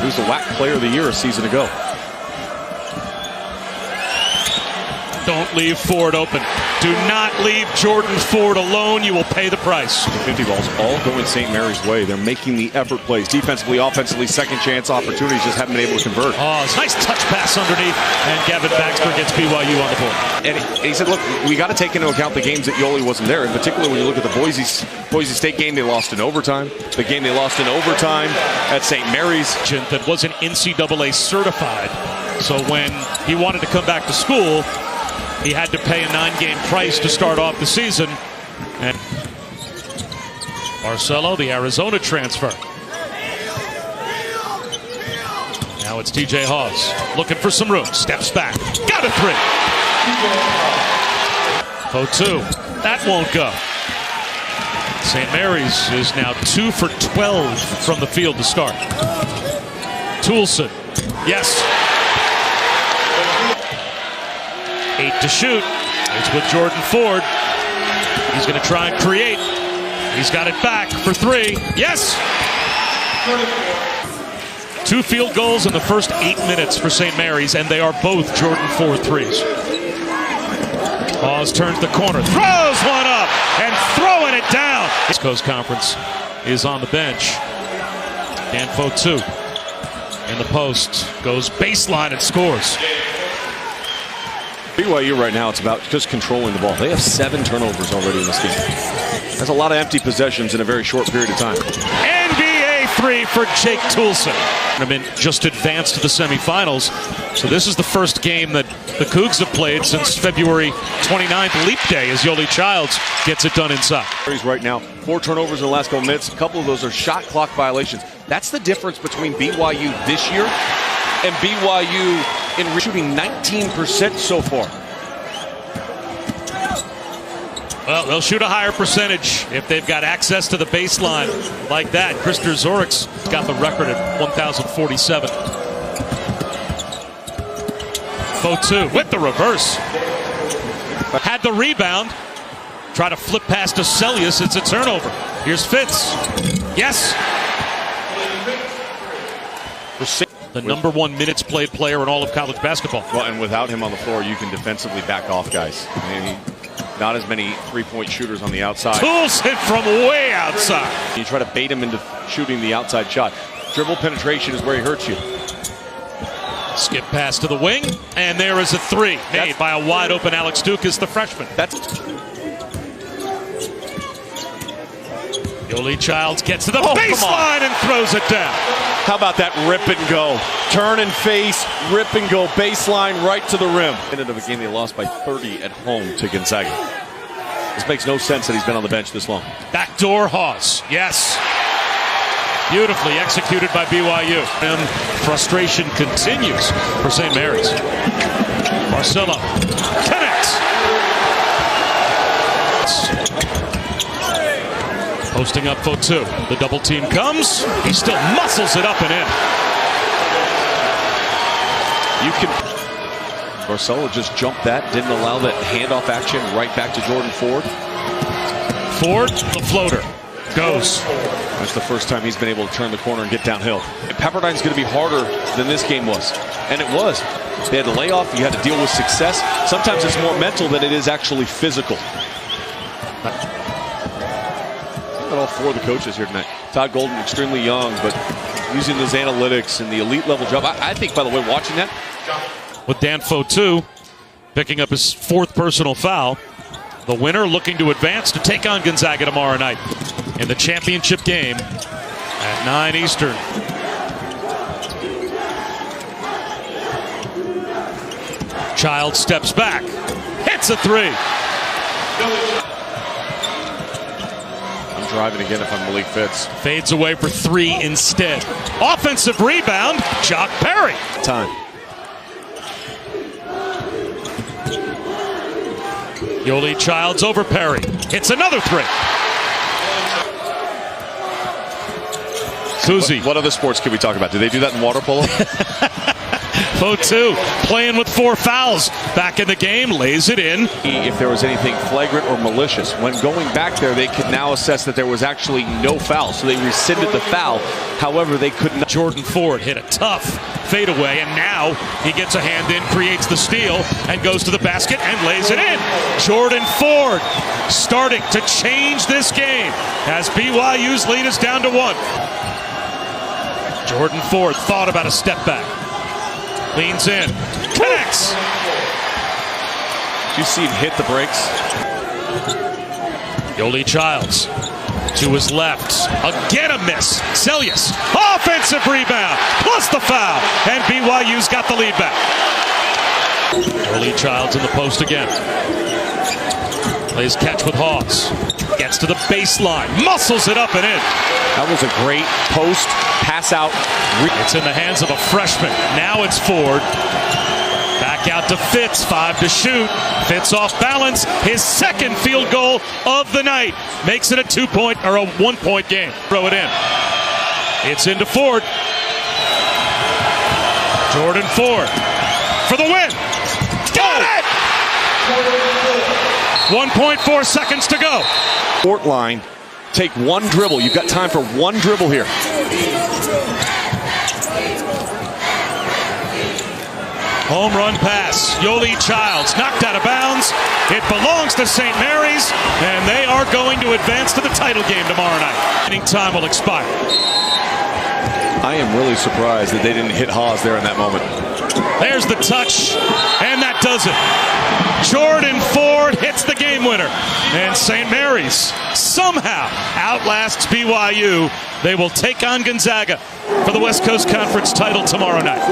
was the WAC Player of the Year a season ago. Don't leave Ford open. Do not leave Jordan Ford alone. You will pay the price. 50 balls all going St. Mary's way. They're making the effort plays. Defensively, offensively, second chance opportunities, just haven't been able to convert. Oh, it's a nice touch pass underneath, and Gavin Baxter gets BYU on the board. And he said, look, we got to take into account the games that Yoli wasn't there. In particular, when you look at the Boise State game, they lost in overtime. The game they lost in overtime at St. Mary's. That wasn't NCAA certified. So when he wanted to come back to school, he had to pay a 9-game price to start off the season. And Marcelo, the Arizona transfer. Now it's TJ Hawes looking for some room. Steps back. Got a 3. 0-2. That won't go. St. Mary's is now 2 for 12 from the field to start. Toulson. Yes. 8 to shoot. It's with Jordan Ford. He's going to try and create. He's got it back for 3. Yes! 2 field goals in the first 8 minutes for St. Mary's, and they are both Jordan Ford threes. Hawes turns the corner, throws one up, and throwing it down. East Coast Conference is on the bench. Danfo 2 in the post, goes baseline and scores. BYU right now, it's about just controlling the ball. They have 7 turnovers already in this game. That's a lot of empty possessions in a very short period of time. NBA 3 for Jake Toulson. Just advanced to the semifinals. So this is the first game that the Cougs have played since February 29th, Leap Day, as Yoli Childs gets it done inside. Right now, 4 turnovers in the last couple minutes. A couple of those are shot clock violations. That's the difference between BYU this year and BYU in shooting 19% so far. Well, they'll shoot a higher percentage if they've got access to the baseline like that. Krister Zorik's got the record at 1,047. 0-2 with the reverse. Had the rebound. Try to flip past to Celius. It's a turnover. Here's Fitz. Yes. The number 1 minutes played player in all of college basketball. Well, and without him on the floor, you can defensively back off guys. I mean, not as many three-point shooters on the outside. Toulson from way outside. You try to bait him into shooting the outside shot. Dribble penetration is where he hurts you. Skip pass to the wing, and there is a 3 made by a wide-open Alex Dukas, the freshman. Yoli Childs gets to the baseline and throws it down. How about that rip and go? Turn and face, rip and go, baseline right to the rim. Ended of a game they lost by 30 at home to Gonzaga. This makes no sense that he's been on the bench this long. Backdoor Hawes, yes. Beautifully executed by BYU. And frustration continues for St. Mary's. Marcelo connects. Posting up 0-2. The double team comes. He still muscles it up and in. You can. Marcelo just jumped that, didn't allow that handoff action right back to Jordan Ford. Ford, the floater, goes. That's the first time he's been able to turn the corner and get downhill. Pepperdine's going to be harder than this game was. And it was. They had to lay off. You had to deal with success. Sometimes it's more mental than it is actually physical. All 4 of the coaches here tonight. Todd Golden, extremely young, but using his analytics and the elite level job. I think, by the way, watching that. With Danfo 2 picking up his 4th personal foul. The winner looking to advance to take on Gonzaga tomorrow night in the championship game at 9 Eastern. Child steps back, hits a 3. Driving again if I'm Malik Fitz. Fades away for 3 instead. Offensive rebound, Jock Perry. Time. Yoli Childs over Perry. Hits another 3. Suzy. What other sports can we talk about? Do they do that in water polo? Fotu playing with 4 fouls. Back in the game, lays it in. If there was anything flagrant or malicious, when going back there, they could now assess that there was actually no foul. So they rescinded the foul. However, they could not. Jordan Ford hit a tough fadeaway, and now he gets a hand in, creates the steal, and goes to the basket and lays it in. Jordan Ford starting to change this game as BYU's lead is down to 1. Jordan Ford thought about a step back. Leans in. Connects. You see him hit the brakes. Yoli Childs to his left. Again a miss. Celius. Offensive rebound. Plus the foul. And BYU's got the lead back. Yoli Childs in the post again. Plays catch with Hawes. Gets to the baseline. Muscles it up and in. That was a great post pass out. It's in the hands of a freshman. Now it's Ford. Back out to Fitz. 5 to shoot. Fitz off balance. His second field goal of the night. Makes it a 2-point or a 1-point game. Throw it in. It's into Ford. Jordan Ford for the win. Got it! 1.4 seconds to go. Court line. Take one dribble. You've got time for one dribble here. Home run pass. Yoli Childs knocked out of bounds. It belongs to St. Mary's, and they are going to advance to the title game tomorrow night. Inning time will expire. I am really surprised that they didn't hit Hawes there in that moment. There's the touch, and that does it. Jordan Ford hits the game winner, and St. Mary's somehow outlasts BYU. They will take on Gonzaga for the West Coast Conference title tomorrow night.